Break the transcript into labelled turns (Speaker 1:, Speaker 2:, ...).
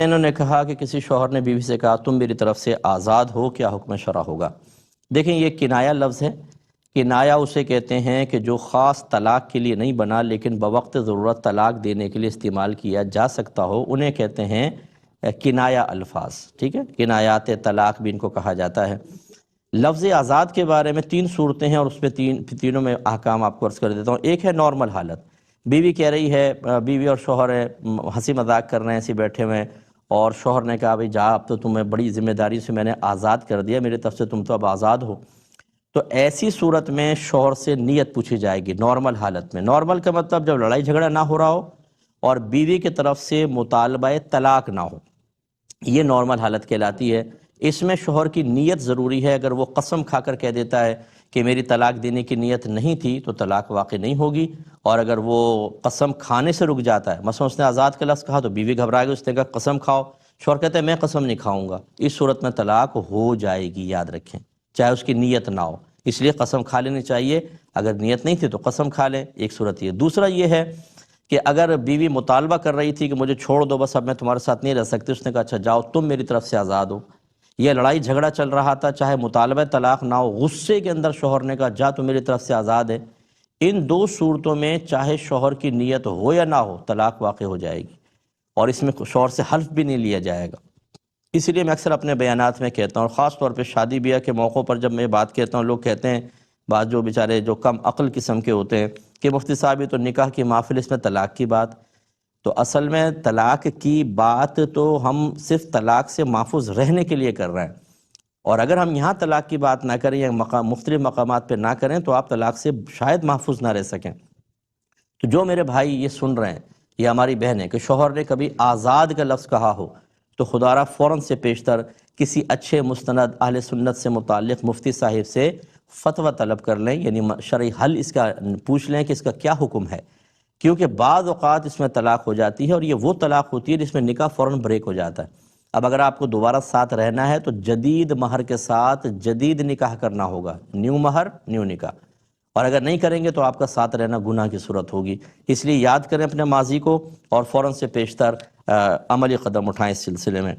Speaker 1: انہوں نے کہا کہ کسی شوہر نے بیوی سے کہا تم میری طرف سے آزاد ہو، کیا حکم شرع ہوگا؟ دیکھیں یہ کنایا لفظ ہے۔ کنایا اسے کہتے ہیں کہ جو خاص طلاق کے لیے نہیں بنا لیکن بوقت ضرورت طلاق دینے کے لیے استعمال کیا جا سکتا ہو، انہیں کہتے ہیں کنایا الفاظ، ٹھیک ہے؟ کنایات طلاق بھی ان کو کہا جاتا ہے۔ لفظ آزاد کے بارے میں 3 صورتیں ہیں اور اس میں تینوں میں احکام آپ کو عرض کر دیتا ہوں۔ ایک ہے نارمل حالت، بیوی کہہ رہی ہے، بیوی اور شوہر ہے، ہنسی مذاق کر رہے ہیں ایسے بیٹھے ہوئے ہیں، اور شوہر نے کہا بھئی جا اب تو تمہیں بڑی ذمہ داری سے میں نے آزاد کر دیا، میری طرف سے تم تو اب آزاد ہو۔ تو ایسی صورت میں شوہر سے نیت پوچھی جائے گی نارمل حالت میں۔ نارمل کا مطلب جب لڑائی جھگڑا نہ ہو رہا ہو اور بیوی کی طرف سے مطالبہ طلاق نہ ہو، یہ نارمل حالت کہلاتی ہے۔ اس میں شوہر کی نیت ضروری ہے۔ اگر وہ قسم کھا کر کہہ دیتا ہے کہ میری طلاق دینے کی نیت نہیں تھی تو طلاق واقع نہیں ہوگی، اور اگر وہ قسم کھانے سے رک جاتا ہے، مثلا اس نے آزاد کا لفظ کہا تو بیوی گھبرا گئی، اس نے کہا قسم کھاؤ، شوہر کہتا ہے میں قسم نہیں کھاؤں گا، اس صورت میں طلاق ہو جائے گی، یاد رکھیں، چاہے اس کی نیت نہ ہو۔ اس لیے قسم کھا لینی چاہیے، اگر نیت نہیں تھی تو قسم کھا لیں، ایک صورت یہ۔ دوسرا یہ ہے کہ اگر بیوی مطالبہ کر رہی تھی کہ مجھے چھوڑ دو، بس اب میں تمہارے ساتھ نہیں رہ سکتی، اس نے کہا اچھا جاؤ تم میری طرف سے آزاد ہو، یہ لڑائی جھگڑا چل رہا تھا، چاہے مطالبہ طلاق نہ ہو، غصے کے اندر شوہر نے کہا جا تو میری طرف سے آزاد ہے، ان 2 صورتوں میں چاہے شوہر کی نیت ہو یا نہ ہو طلاق واقع ہو جائے گی، اور اس میں شوہر سے حلف بھی نہیں لیا جائے گا۔ اس لیے میں اکثر اپنے بیانات میں کہتا ہوں، اور خاص طور پہ شادی بیاہ کے موقعوں پر جب میں بات کہتا ہوں، لوگ کہتے ہیں، بعض جو بیچارے جو کم عقل قسم کے ہوتے ہیں، کہ مفتی صاحب یہ تو نکاح کی محفل، اس میں طلاق کی بات۔ تو اصل میں طلاق کی بات تو ہم صرف طلاق سے محفوظ رہنے کے لیے کر رہے ہیں، اور اگر ہم یہاں طلاق کی بات نہ کریں یا مختلف مقامات پہ نہ کریں تو آپ طلاق سے شاید محفوظ نہ رہ سکیں۔ تو جو میرے بھائی یہ سن رہے ہیں یا ہماری بہنیں کہ شوہر نے کبھی آزاد کا لفظ کہا ہو، تو خدا را فوراً سے پیشتر کسی اچھے مستند اہل سنت سے متعلق مفتی صاحب سے فتویٰ طلب کر لیں، یعنی شرعی حل اس کا پوچھ لیں کہ اس کا کیا حکم ہے، کیونکہ بعض اوقات اس میں طلاق ہو جاتی ہے، اور یہ وہ طلاق ہوتی ہے جس میں نکاح فوراً بریک ہو جاتا ہے۔ اب اگر آپ کو دوبارہ ساتھ رہنا ہے تو جدید مہر کے ساتھ جدید نکاح کرنا ہوگا، نیو مہر نیو نکاح، اور اگر نہیں کریں گے تو آپ کا ساتھ رہنا گناہ کی صورت ہوگی۔ اس لیے یاد کریں اپنے ماضی کو اور فوراً سے پیشتر عملی قدم اٹھائیں اس سلسلے میں۔